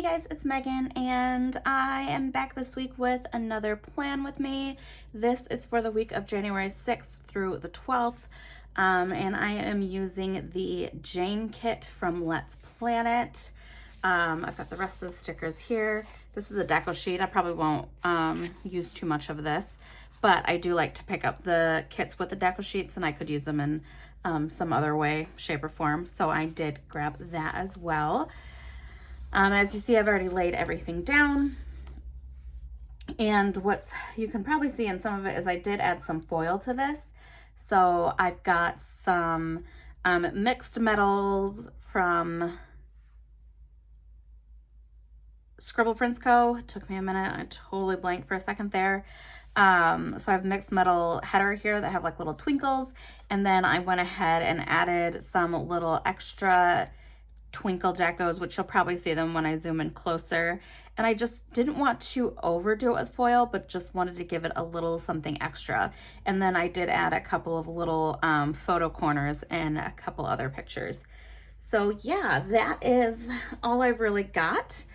Hey guys, it's Megan, and I am back this week with another plan with me. This is for the week of January 6th through the 12th, and I am using the Jane kit from Let's Plan It. I've got the rest of the stickers here. This is a deco sheet. I probably won't use too much of this, but I do like to pick up the kits with the deco sheets, and I could use them in some other way, shape, or form, so I did grab that as well. As you see, I've already laid everything down. And what you can probably see in some of it is I did add some foil to this. So I've got some mixed metals from Scribble Prints Co. It took me a minute. I totally blanked for a second there. So I have mixed metal header here that have like little twinkles. And then I went ahead and added some little extra twinkle geckos, which you'll probably see them when I zoom in closer. And I just didn't want to overdo it with foil, but just wanted to give it a little something extra. And then I did add a couple of little photo corners and a couple other pictures. So yeah, that is all I've really got.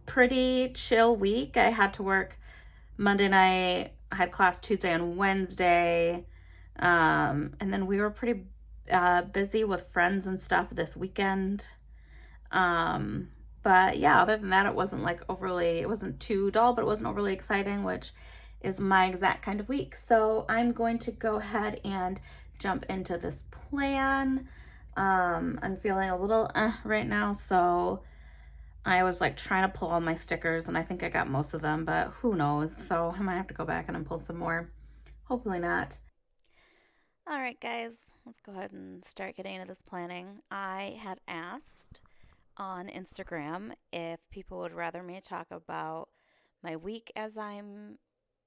Pretty chill week. I had to work Monday night. I had class Tuesday and Wednesday. And then we were pretty busy with friends and stuff this weekend. But yeah, other than that, it wasn't like overly, it wasn't too dull, but it wasn't overly exciting, which is my exact kind of week. So I'm going to go ahead and jump into this plan. I'm feeling a little right now, so I was like trying to pull all my stickers, and I think I got most of them, but who knows? So I might have to go back and pull some more. Hopefully not. All right, guys, let's go ahead and start getting into this planning. I had asked on Instagram if people would rather me talk about my week as I'm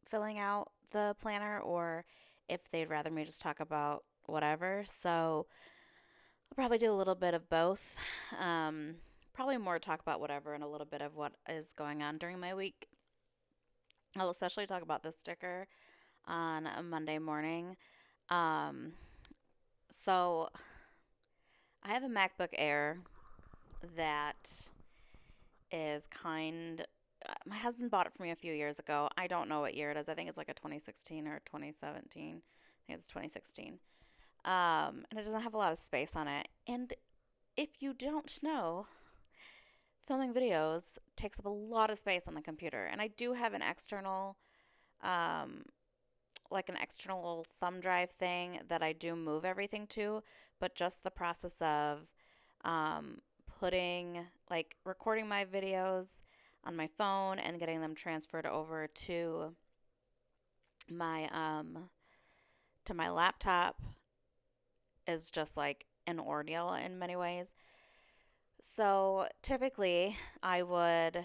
filling out the planner, or if they'd rather me just talk about whatever. So I'll probably do a little bit of both. Probably more talk about whatever and a little bit of what is going on during my week. I'll especially talk about the sticker on a Monday morning. Um, so I have a MacBook Air that is my husband bought it for me a few years ago. I don't know what year it is. I think it's like a 2016 or 2017. I think it's 2016. And it doesn't have a lot of space on it. And if you don't know, filming videos takes up a lot of space on the computer. And I do have an external like an external thumb drive thing that I do move everything to, but just the process of recording my videos on my phone and getting them transferred over my to my laptop is just like an ordeal in many ways. So typically I would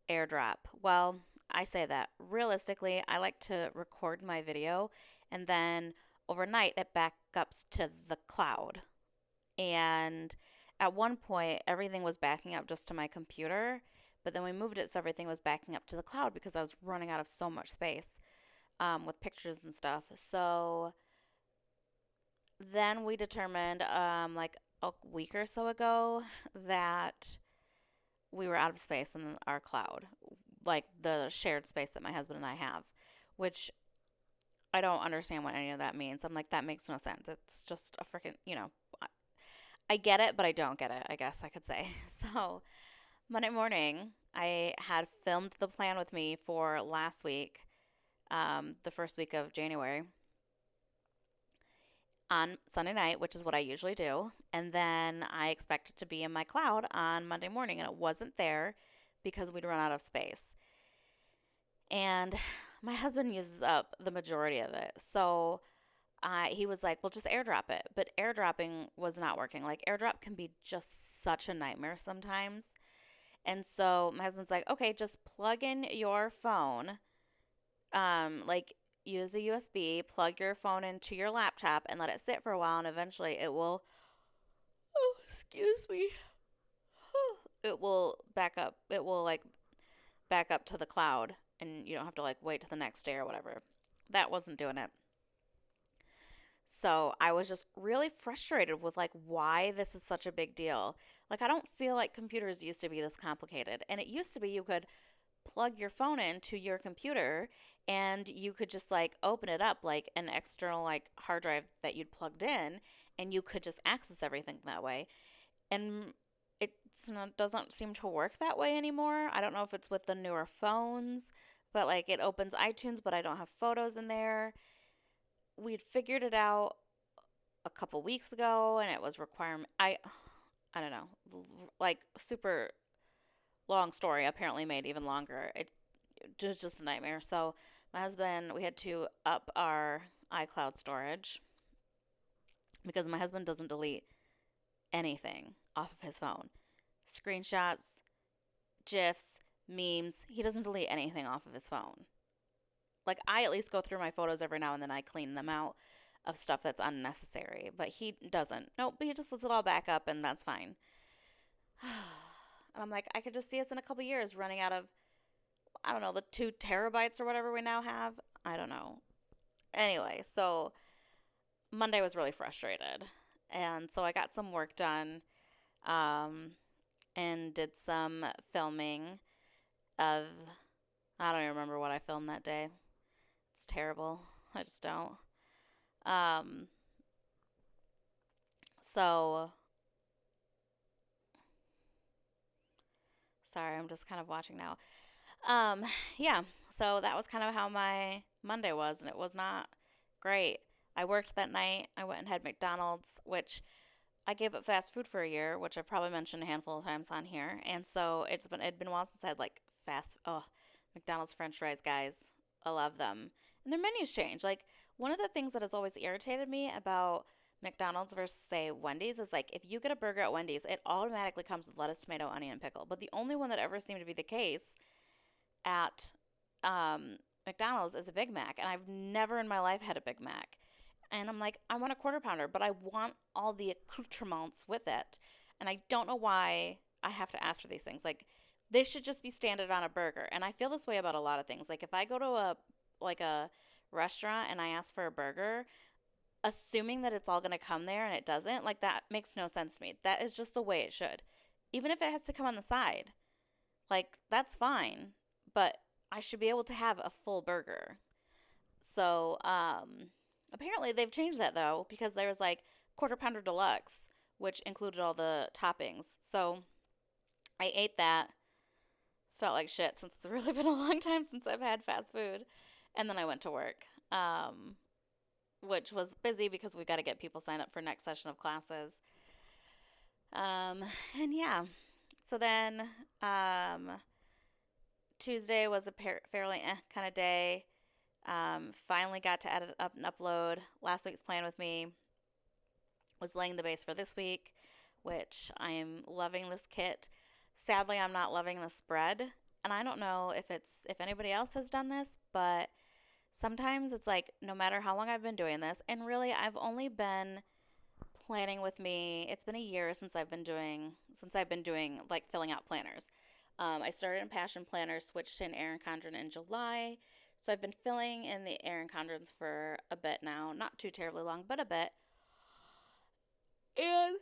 airdrop. Well, I say that. Realistically, I like to record my video and then overnight it backups to the cloud. And at one point, everything was backing up just to my computer, but then we moved it so everything was backing up to the cloud because I was running out of so much space with pictures and stuff. So then we determined, like a week or so ago, that we were out of space in our cloud, like the shared space that my husband and I have, which I don't understand what any of that means. I'm like, that makes no sense. It's just a freaking, I get it, but I don't get it, I guess I could say. So Monday morning, I had filmed the plan with me for last week, the first week of January, on Sunday night, which is what I usually do. And then I expected to be in my cloud on Monday morning, and it wasn't there because we'd run out of space. And my husband uses up the majority of it. So he was like, well, just airdrop it. But airdropping was not working. Like, airdrop can be just such a nightmare sometimes. And so my husband's like, okay, just plug in your phone, like use a USB, plug your phone into your laptop and let it sit for a while, and eventually it will, oh, excuse me, it will back up. It will like back up to the cloud, and you don't have to like wait till the next day or whatever. That wasn't doing it. So I was just really frustrated with like why this is such a big deal. Like I don't feel like computers used to be this complicated. And it used to be you could plug your phone into your computer and you could just like open it up like an external like hard drive that you'd plugged in and you could just access everything that way. And doesn't seem to work that way anymore. I don't know if it's with the newer phones, but like it opens iTunes, but I don't have photos in there. We'd figured it out a couple weeks ago and it was requirement I don't know, like super long story, apparently made even longer. It was just a nightmare. So my husband, we had to up our iCloud storage because my husband doesn't delete anything off of his phone. Screenshots, GIFs, memes, he doesn't delete anything off of his phone. Like I at least go through my photos every now and then, I clean them out of stuff that's unnecessary, but he doesn't. Nope, he just lets it all back up and that's fine. And I'm like, I could just see us in a couple years running out of, I don't know, the 2 terabytes or whatever we now have. I don't know. Anyway, so Monday was really frustrated. And so I got some work done um, and did some filming of, I don't even remember what I filmed that day. It's terrible. I just don't. Um, so, sorry, I'm just kind of watching now. Um, yeah, so that was kind of how my Monday was, and it was not great. I worked that night. I went and had McDonald's, which I gave up fast food for a year, which I've probably mentioned a handful of times on here. And so it'd been a while since I had like McDonald's French fries, guys. I love them. And their menus change. Like one of the things that has always irritated me about McDonald's versus say Wendy's is like if you get a burger at Wendy's, it automatically comes with lettuce, tomato, onion, and pickle. But the only one that ever seemed to be the case at McDonald's is a Big Mac, and I've never in my life had a Big Mac. And I'm like, I want a quarter pounder, but I want all the accoutrements with it. And I don't know why I have to ask for these things. Like, they should just be standard on a burger. And I feel this way about a lot of things. Like, if I go to a restaurant and I ask for a burger, assuming that it's all going to come there and it doesn't, like, that makes no sense to me. That is just the way it should. Even if it has to come on the side, like, that's fine. But I should be able to have a full burger. So, apparently they've changed that though because there's like quarter pounder deluxe, which included all the toppings. So I ate that. Felt like shit since it's really been a long time since I've had fast food. And then I went to work, which was busy because we got to get people signed up for next session of classes. And yeah, so then Tuesday was a fairly kind of day. Finally got to edit up and upload last week's plan with me. Was laying the base for this week, which I am loving this kit. Sadly, I'm not loving the spread, and I don't know if anybody else has done this, but sometimes it's like no matter how long I've been doing this, and really I've only been planning with me. It's been a year since I've been doing like filling out planners. I started in Passion Planner, switched to an Erin Condren in July. So I've been filling in the Erin Condrens for a bit now. Not too terribly long, but a bit. And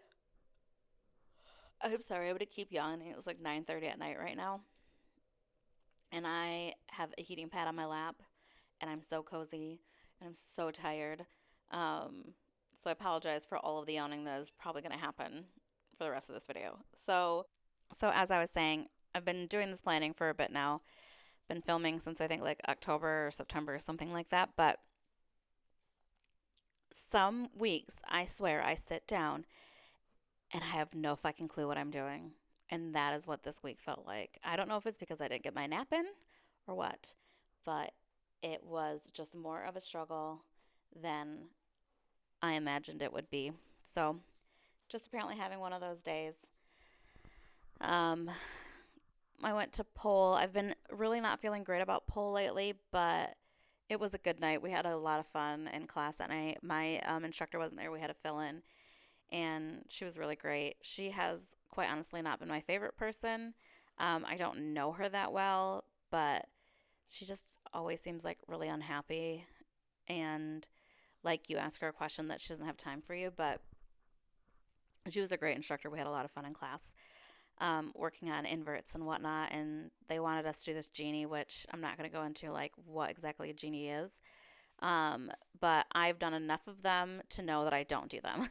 I'm sorry, I'm going to keep yawning. It was like 9:30 at night right now. And I have a heating pad on my lap. And I'm so cozy. And I'm so tired. So I apologize for all of the yawning that is probably going to happen for the rest of this video. So as I was saying, I've been doing this planning for a bit now. Been filming since I think like October or September or something like that. But some weeks, I swear, I sit down and I have no fucking clue what I'm doing. And that is what this week felt like. I don't know if it's because I didn't get my nap in or what, but it was just more of a struggle than I imagined it would be. So, just apparently having one of those days. I went to pole. I've been really not feeling great about pole lately, but it was a good night. We had a lot of fun in class that night. My instructor wasn't there. We had to fill in, and she was really great. She has, quite honestly, not been my favorite person. I don't know her that well, but she just always seems like really unhappy, and like you ask her a question that she doesn't have time for you, but she was a great instructor. We had a lot of fun in class, working on inverts and whatnot, and they wanted us to do this genie, which I'm not going to go into like what exactly a genie is. Um, but I've done enough of them to know that I don't do them.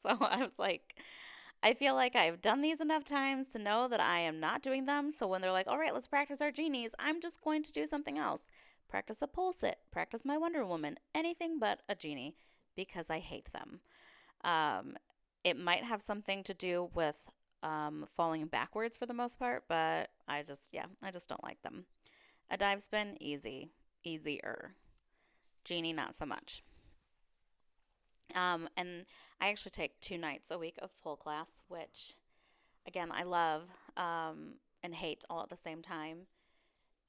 So I was like, I feel like I've done these enough times to know that I am not doing them. So when they're like, all right, let's practice our genies, I'm just going to do something else. Practice a pole sit, practice my Wonder Woman, anything but a genie because I hate them. Um, it might have something to do with falling backwards for the most part, but I just don't like them. A dive spin, easy, easier. Genie, not so much. And I actually take 2 nights a week of pole class, which again I love and hate all at the same time.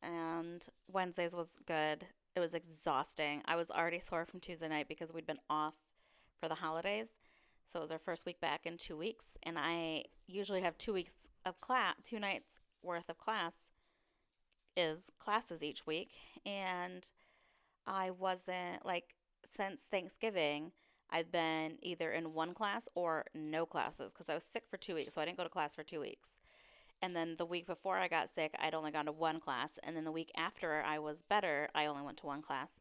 And Wednesdays was good. It was exhausting. I was already sore from Tuesday night because we'd been off for the holidays. So it was our first week back in 2 weeks, and I usually have 2 weeks of class, 2 nights worth of classes each week, and I wasn't like since Thanksgiving. I've been either in one class or no classes because I was sick for 2 weeks, so I didn't go to class for 2 weeks. And then the week before I got sick, I'd only gone to one class, and then the week after I was better, I only went to one class.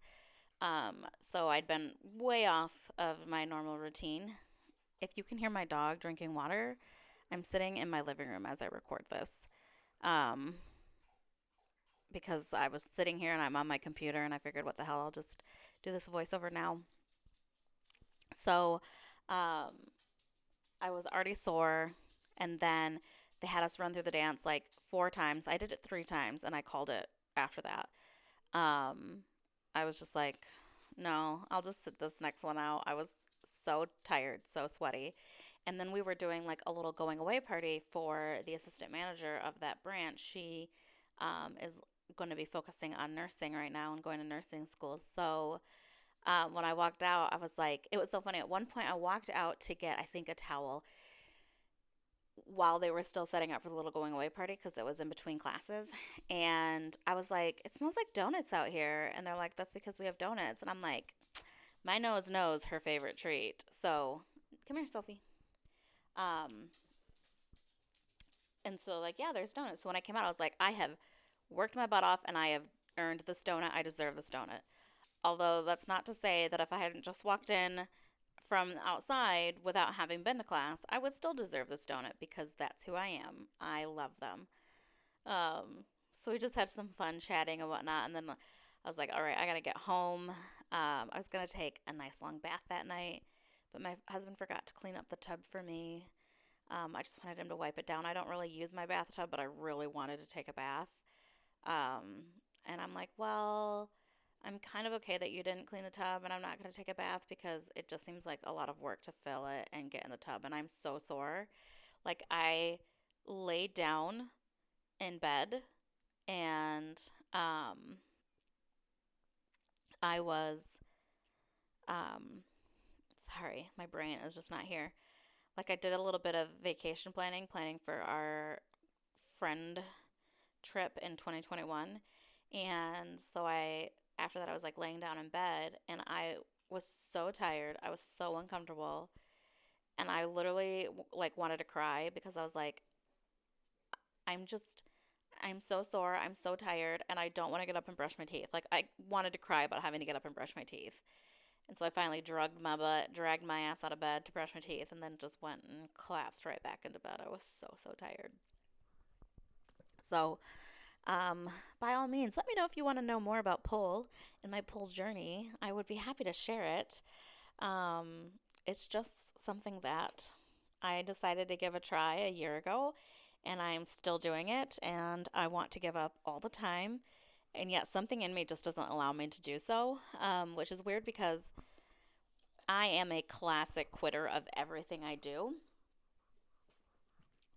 So I'd been way off of my normal routine. If you can hear my dog drinking water, I'm sitting in my living room as I record this. Um, because I was sitting here and I'm on my computer and I figured, what the hell, I'll just do this voiceover now. So, um, I was already sore, and then they had us run through the dance like 4 times. I did it 3 times, and I called it after that. Um, I was just like, no, I'll just sit this next one out. I was so tired, so sweaty. And then we were doing like a little going away party for the assistant manager of that branch. She is going to be focusing on nursing right now and going to nursing school. So when I walked out, I was like, it was so funny. At one point, I walked out to get, I think, a towel while they were still setting up for the little going away party because it was in between classes. And I was like, it smells like donuts out here. And they're like, that's because we have donuts. And I'm like, my nose knows her favorite treat. So come here, Sophie. Um, and so, like, yeah, there's donuts. So when I came out, I was like, I have worked my butt off and I have earned this donut. I deserve this donut. Although that's not to say that if I hadn't just walked in from outside without having been to class, I would still deserve this donut because that's who I am. I love them. So we just had some fun chatting and whatnot. And then I was like, all right, I got to get home. I was going to take a nice long bath that night, but my husband forgot to clean up the tub for me. I just wanted him to wipe it down. I don't really use my bathtub, but I really wanted to take a bath. And I'm like, well, I'm kind of okay that you didn't clean the tub and I'm not going to take a bath because it just seems like a lot of work to fill it and get in the tub. And I'm so sore. Like, I laid down in bed and I was, um, sorry, my brain is just not here. Like, I did a little bit of vacation planning for our friend trip in 2021. And so after that, I was like laying down in bed and I was so tired. I was so uncomfortable. And I literally like wanted to cry because I was like, I'm just, I'm so sore. I'm so tired and I don't want to get up and brush my teeth. Like, I wanted to cry about having to get up and brush my teeth. And so I finally dragged my ass out of bed to brush my teeth, and then just went and collapsed right back into bed. I was so tired. So by all means, let me know if you want to know more about pole and my pole journey. I would be happy to share it. It's just something that I decided to give a try a year ago, and I'm still doing it, and I want to give up all the time. And yet, something in me just doesn't allow me to do so, which is weird because I am a classic quitter of everything I do.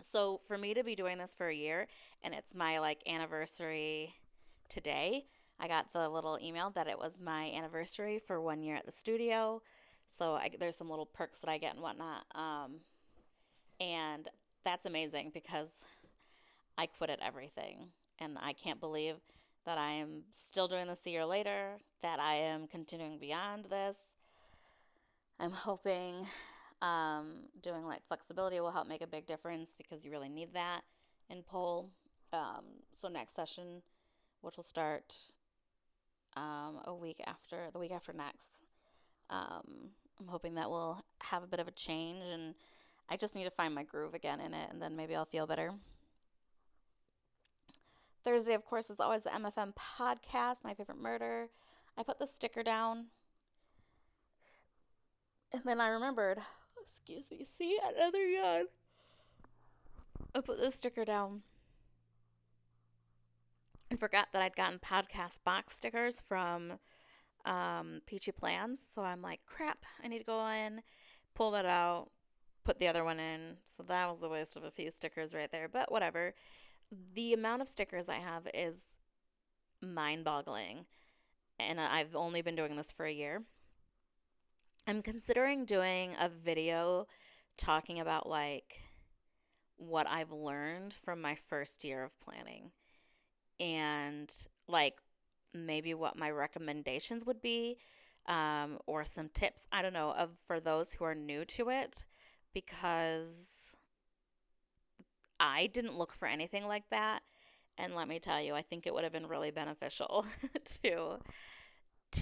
So for me to be doing this for a year and it's my like anniversary today, I got the little email that it was my anniversary for 1 year at the studio. So there's some little perks that I get and whatnot. And that's amazing because I quit at everything. And I can't believe that I am still doing this a year later, that I am continuing beyond this. I'm hoping doing like flexibility will help make a big difference because you really need that in pole. So next session, which will start the week after next, I'm hoping that will have a bit of a change, and I just need to find my groove again in it, and then maybe I'll feel better. Thursday, of course, is always the MFM podcast, My Favorite Murder. I put the sticker down, and then I remembered, excuse me, see, another yawn. I put the sticker down and forgot that I'd gotten podcast box stickers from Peachy Plans. So I'm like, crap, I need to go in, pull that out, put the other one in. So that was a waste of a few stickers right there, but whatever. The amount of stickers I have is mind boggling, and I've only been doing this for a year. I'm considering doing a video talking about like what I've learned from my first year of planning and like maybe what my recommendations would be, or some tips, I don't know, of for those who are new to it, because I didn't look for anything like that. And let me tell you, I think it would have been really beneficial to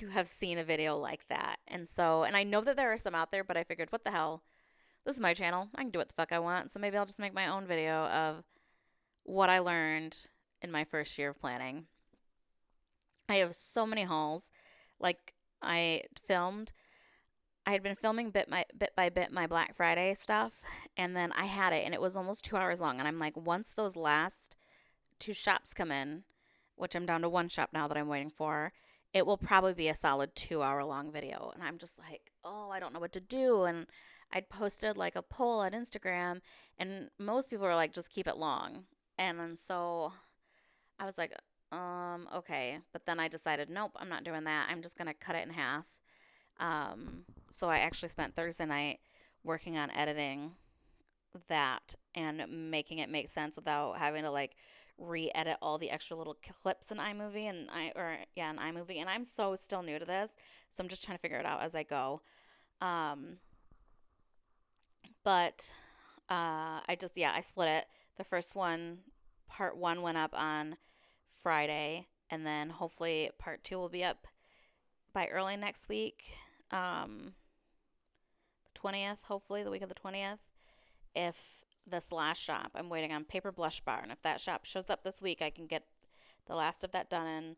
have seen a video like that. And so, and I know that there are some out there, but I figured, what the hell? This is my channel. I can do what the fuck I want. So maybe I'll just make my own video of what I learned in my first year of planning. I have so many hauls. Like I had been filming bit by bit my Black Friday stuff, and then I had it, and it was almost 2 hours long. And I'm like, once those last two shops come in, which I'm down to one shop now that I'm waiting for, it will probably be a solid 2 hour long video. And I'm just like, oh, I don't know what to do. And I'd posted like a poll on Instagram, and most people were like, just keep it long. And then so I was like, okay. But then I decided, nope, I'm not doing that. I'm just going to cut it in half. So I actually spent Thursday night working on editing that and making it make sense without having to like re-edit all the extra little clips in iMovie and in iMovie. And I'm so still new to this, so I'm just trying to figure it out as I go. Um, but I split it. The first one, part one, went up on Friday, and then hopefully part two will be up by early next week. The 20th, hopefully the week of the 20th. If this last shop, I'm waiting on Paper Blush Bar, and if that shop shows up this week, I can get the last of that done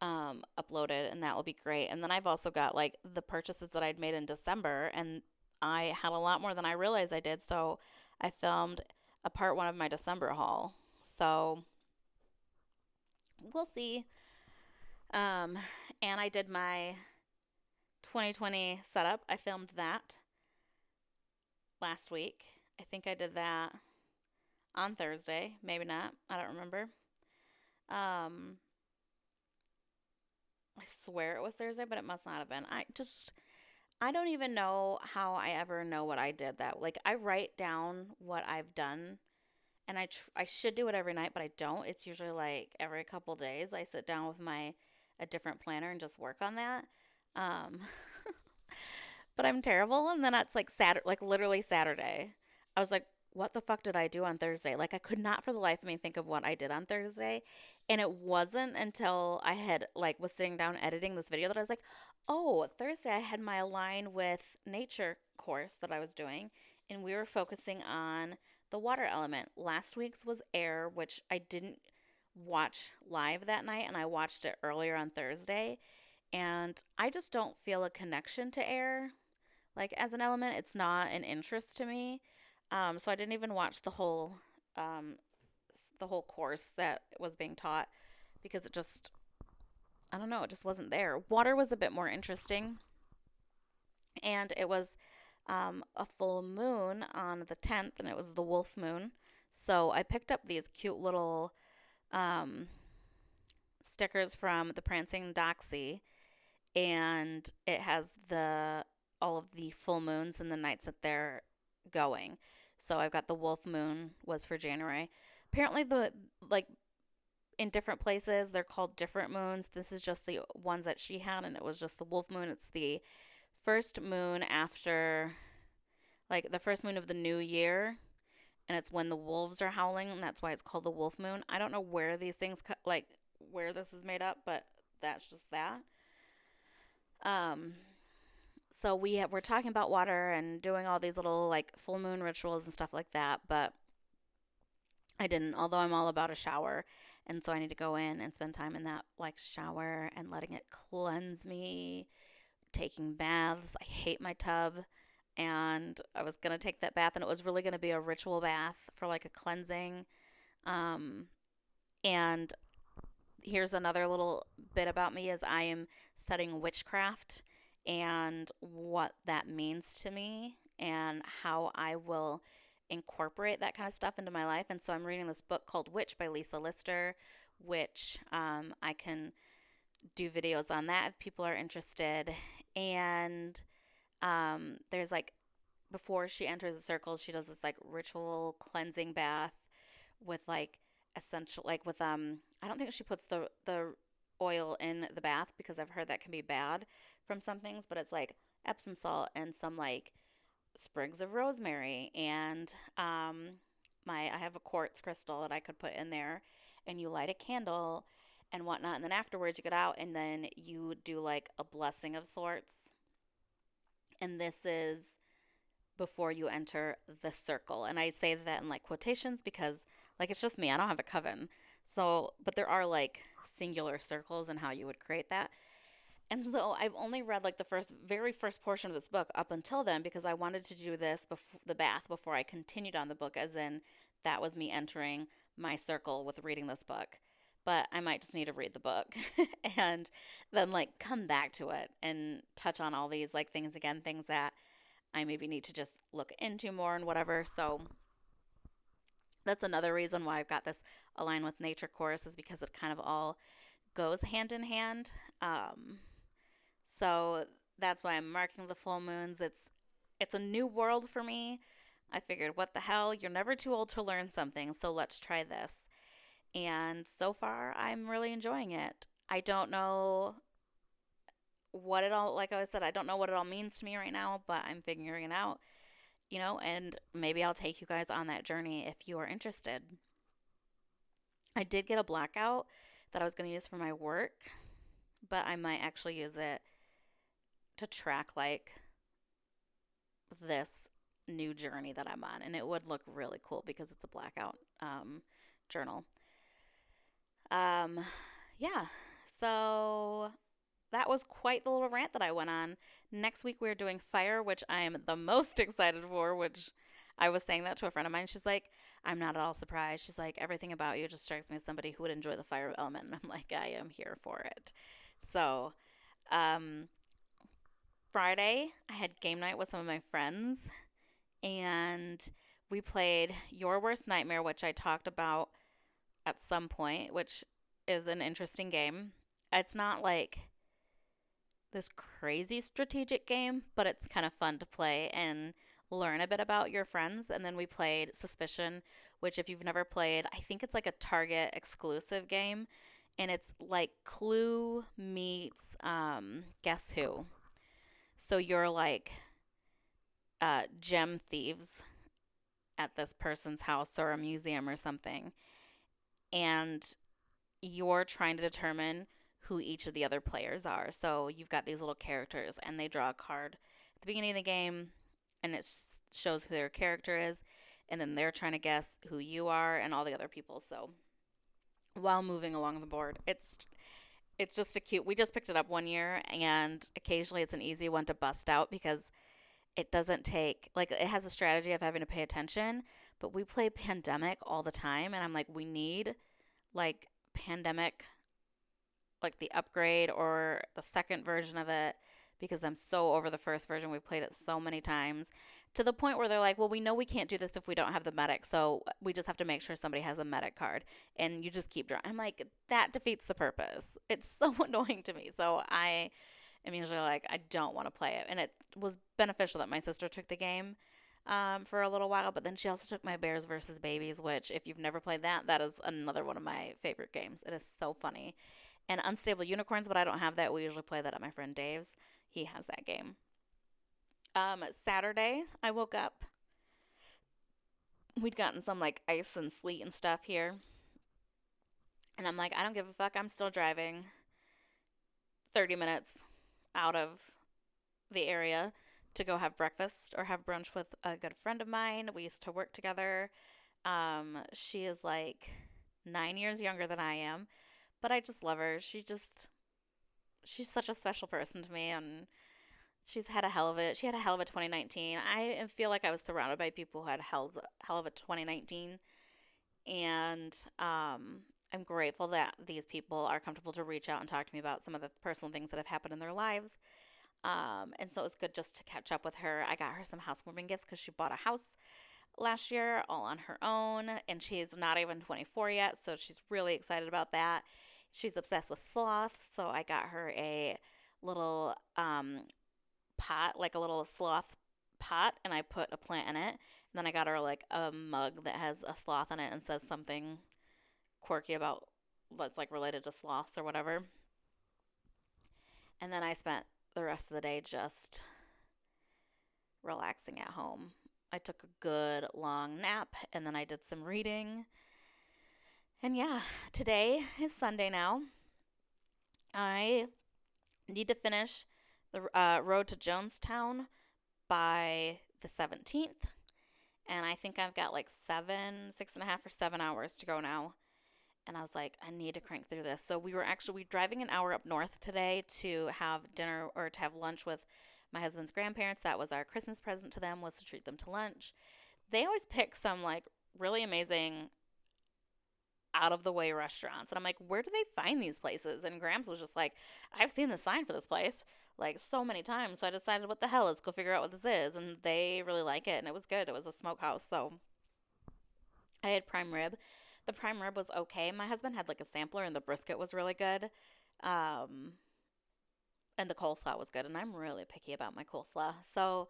and uploaded, and that will be great. And then I've also got like the purchases that I'd made in December, and I had a lot more than I realized I did, so I filmed a part one of my December haul. So we'll see. Um, and I did my 2020 setup. I filmed that last week. I think I did that on Thursday. Maybe not. I don't remember. Um, I swear it was Thursday, but it must not have been. I don't even know how I ever know what I did that. Like I write down what I've done, and I should do it every night, but I don't. It's usually like every couple days I sit down with a different planner and just work on that. Um, but I'm terrible. And then it's like Saturday, like literally Saturday. I was like, what the fuck did I do on Thursday? Like I could not for the life of me think of what I did on Thursday. And it wasn't until I had like was sitting down editing this video that I was like, oh, Thursday I had my Align with Nature course that I was doing, and we were focusing on the water element. Last week's was air, which I didn't watch live that night, and I watched it earlier on Thursday. And I just don't feel a connection to air. Like as an element, it's not an interest to me. So I didn't even watch um, the whole course that was being taught because I don't know, it just wasn't there. Water was a bit more interesting, and it was a full moon on the 10th, and it was the wolf moon. So I picked up these cute little um, stickers from the Prancing Doxie, and it has the all of the full moons and the nights that they're going. So I've got the wolf moon was for January. Apparently the like in different places they're called different moons. This is just the ones that she had, and it was just the wolf moon. It's the first moon after, like the first moon of the new year, and it's when the wolves are howling, and that's why it's called the wolf moon. I don't know where these things like where this is made up, but that's just that. Um, so we're talking about water and doing all these little like full moon rituals and stuff like that, but I didn't, although I'm all about a shower. And so I need to go in and spend time in that like shower and letting it cleanse me, taking baths. I hate my tub. And I was going to take that bath, and it was really going to be a ritual bath for like a cleansing. Um, and here's another little bit about me is I am studying witchcraft and what that means to me and how I will incorporate that kind of stuff into my life. And so I'm reading this book called Witch by Lisa Lister, which I can do videos on that if people are interested. And there's like, before she enters a circle, she does this like ritual cleansing bath with like essential, like with I don't think she puts the oil in the bath because I've heard that can be bad from some things, but it's like Epsom salt and some like sprigs of rosemary and my I have a quartz crystal that I could put in there, and you light a candle and whatnot, and then afterwards you get out and then you do like a blessing of sorts, and this is before you enter the circle. And I say that in like quotations because like it's just me. I don't have a coven. So, but there are like singular circles and how you would create that. And so I've only read like the very first portion of this book up until then because I wanted to do this before the bath before I continued on the book, as in that was me entering my circle with reading this book. But I might just need to read the book and then like come back to it and touch on all these like things again, things that I maybe need to just look into more and whatever. So that's another reason why I've got this Align with Nature course, is because it kind of all goes hand in hand. So that's why I'm marking the full moons. It's a new world for me. I figured, what the hell? You're never too old to learn something, so let's try this. And so far, I'm really enjoying it. I don't know what it all, like I said, I don't know what it all means to me right now, but I'm figuring it out, and maybe I'll take you guys on that journey if you are interested. I did get a blackout that I was going to use for my work, but I might actually use it to track like this new journey that I'm on, and it would look really cool because it's a blackout journal. Um, yeah, so that was quite the little rant that I went on. Next week we're doing fire, which I am the most excited for, which I was saying that to a friend of mine. She's like, I'm not at all surprised. She's like, everything about you just strikes me as somebody who would enjoy the fire element. And I'm like, I am here for it. So, um, Friday, I had game night with some of my friends, and we played Your Worst Nightmare, which I talked about at some point, which is an interesting game. It's not like this crazy strategic game, but it's kind of fun to play and learn a bit about your friends. And then we played Suspicion, which, if you've never played, I think it's like a Target exclusive game. And it's like Clue meets Guess Who. So you're like gem thieves at this person's house or a museum or something. And you're trying to determine who each of the other players are. So you've got these little characters, and they draw a card at the beginning of the game, and it shows who their character is, and then they're trying to guess who you are and all the other people. So while moving along the board, it's just a cute. We just picked it up one year, and occasionally it's an easy one to bust out because it doesn't take, like, it has a strategy of having to pay attention, but we play Pandemic all the time, and I'm like, we need like Pandemic, like the upgrade or the second version of it, because I'm so over the first version. We've played it so many times to the point where they're like, well, we know we can't do this if we don't have the medic, so we just have to make sure somebody has a medic card, and you just keep drawing. I'm like, that defeats the purpose. It's so annoying to me. So I am usually like, I don't want to play it. And it was beneficial that my sister took the game for a little while, but then she also took my Bears versus Babies, which, if you've never played that, that is another one of my favorite games. It is so funny. And Unstable Unicorns, but I don't have that. We usually play that at my friend Dave's. He has that game. Saturday, I woke up. We'd gotten some like ice and sleet and stuff here. And I'm like, I don't give a fuck. I'm still driving 30 minutes out of the area to go have breakfast or have brunch with a good friend of mine. We used to work together. She is like 9 years younger than I am, but I just love her. She's such a special person to me, and she's had a hell of it. She had a hell of a 2019. I feel like I was surrounded by people who had hell of a 2019, and I'm grateful that these people are comfortable to reach out and talk to me about some of the personal things that have happened in their lives. And so it was good just to catch up with her. I got her some housewarming gifts because she bought a house last year all on her own, and she's not even 24 yet, so she's really excited about that. She's obsessed with sloths, so I got her a little pot, like a little sloth pot, and I put a plant in it. And then I got her like a mug that has a sloth in it and says something quirky about that's like related to sloths or whatever. And then I spent the rest of the day just relaxing at home. I took a good long nap and then I did some reading. And yeah, today is Sunday now. I need to finish the road to Jonestown by the 17th. And I think I've got like 6.5 or 7 hours to go now. And I was like, I need to crank through this. So we driving an hour up north today to have dinner or to have lunch with my husband's grandparents. That was our Christmas present to them, was to treat them to lunch. They always pick some like really amazing out of the way restaurants. And I'm like, where do they find these places? And Grams was just like, I've seen the sign for this place like so many times. So I decided, what the hell, let's go figure out what this is. And they really like it. And it was good. It was a smokehouse. So I had prime rib. The prime rib was okay. My husband had like a sampler and the brisket was really good. Um, and the coleslaw was good. And I'm really picky about my coleslaw. So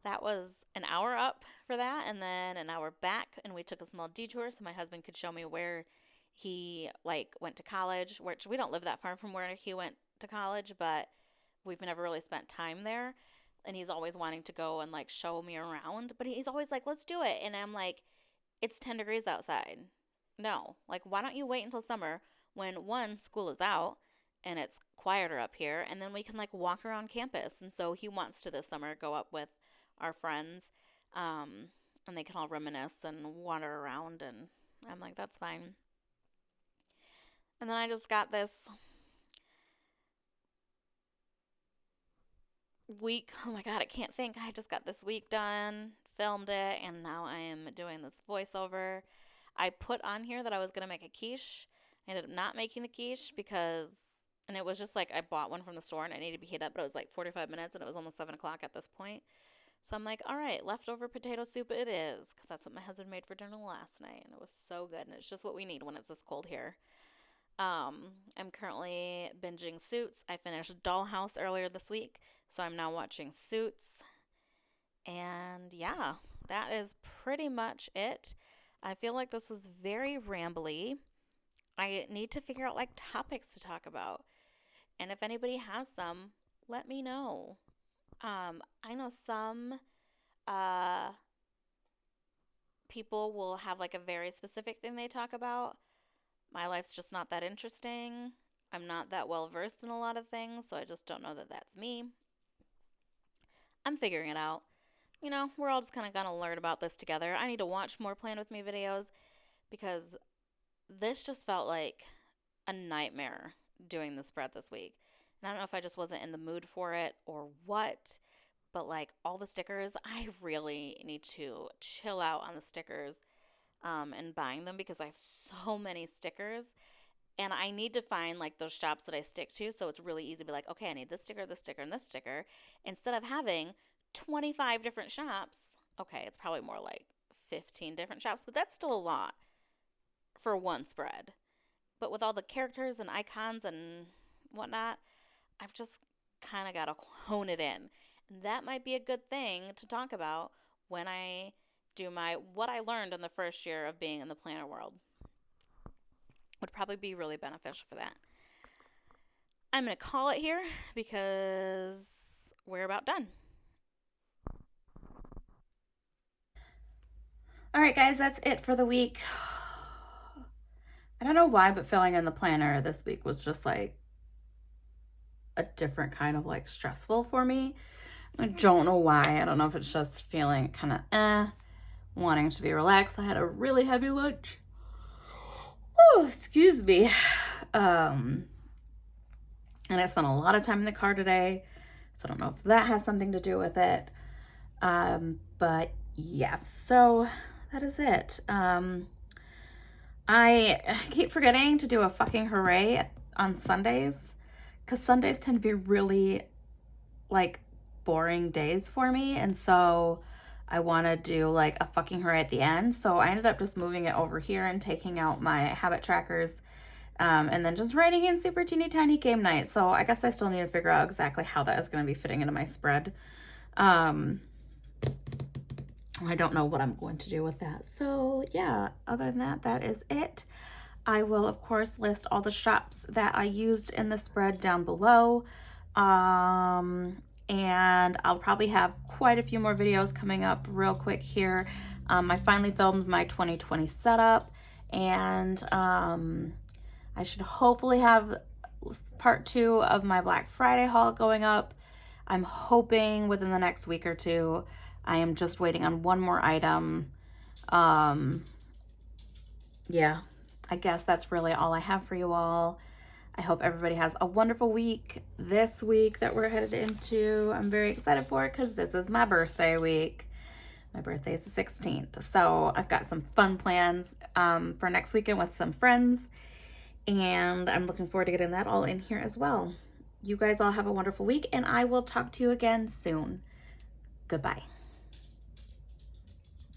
that was an hour up for that and then an hour back. And we took a small detour so my husband could show me where he like went to college, which we don't live that far from where he went to college, but we've never really spent time there. And he's always wanting to go and like show me around, but he's always like, let's do it. And I'm like, it's 10 degrees outside. No, like, why don't you wait until summer when one, school is out and it's quieter up here, and then we can like walk around campus. And so he wants to this summer go up with our friends, and they can all reminisce and wander around. And I'm like, that's fine. And then I just got this week. Oh my God, I can't think. I just got this week done, filmed it, and now I am doing this voiceover. I put on here that I was going to make a quiche. I ended up not making the quiche because, and it was just like I bought one from the store and it needed to be heated up, but it was like 45 minutes and it was almost 7 o'clock at this point. So I'm like, all right, leftover potato soup it is, because that's what my husband made for dinner last night, and it was so good, and it's just what we need when it's this cold here. I'm currently binging Suits. I finished Dollhouse earlier this week, so I'm now watching Suits. And yeah, that is pretty much it. I feel like this was very rambly. I need to figure out like topics to talk about. And if anybody has some, let me know. I know some uh, people will have like a very specific thing they talk about. My life's just not that interesting. I'm not that well versed in a lot of things, so I just don't know that that's me. I'm figuring it out. We're all just kind of gonna learn about this together. I need to watch more Plan With Me videos because this just felt like a nightmare doing the spread this week. And I don't know if I just wasn't in the mood for it or what, but like all the stickers, I really need to chill out on the stickers and buying them because I have so many stickers. And I need to find like those shops that I stick to, so it's really easy to be like, okay, I need this sticker, and this sticker. Instead of having 25 different shops, okay, it's probably more like 15 different shops, but that's still a lot for one spread. But with all the characters and icons and whatnot, I've just kind of got to hone it in. And that might be a good thing to talk about when I do my what I learned in the first year of being in the planner world. Would probably be really beneficial for that. I'm going to call it here because we're about done. All right, guys, that's it for the week. I don't know why, but filling in the planner this week was just like a different kind of like stressful for me. I don't know why. I don't know if it's just feeling kind of wanting to be relaxed. I had a really heavy lunch. Oh, excuse me. And I spent a lot of time in the car today, so I don't know if that has something to do with it. But yes, so that is it. I keep forgetting to do a fucking hooray on Sundays, because Sundays tend to be really like boring days for me, and so I want to do like a fucking hooray at the end. So I ended up just moving it over here and taking out my habit trackers, and then just writing in super teeny tiny game night. So I guess I still need to figure out exactly how that is going to be fitting into my spread. I don't know what I'm going to do with that. So yeah, other than that, that is it. I will, of course, list all the shops that I used in the spread down below. And I'll probably have quite a few more videos coming up real quick here. I finally filmed my 2020 setup, and I should hopefully have part 2 of my Black Friday haul going up. I'm hoping within the next week or two. I am just waiting on one more item. Yeah, I guess that's really all I have for you all. I hope everybody has a wonderful week this week that we're headed into. I'm very excited for it because this is my birthday week. My birthday is the 16th. So I've got some fun plans for next weekend with some friends. And I'm looking forward to getting that all in here as well. You guys all have a wonderful week, and I will talk to you again soon. Goodbye.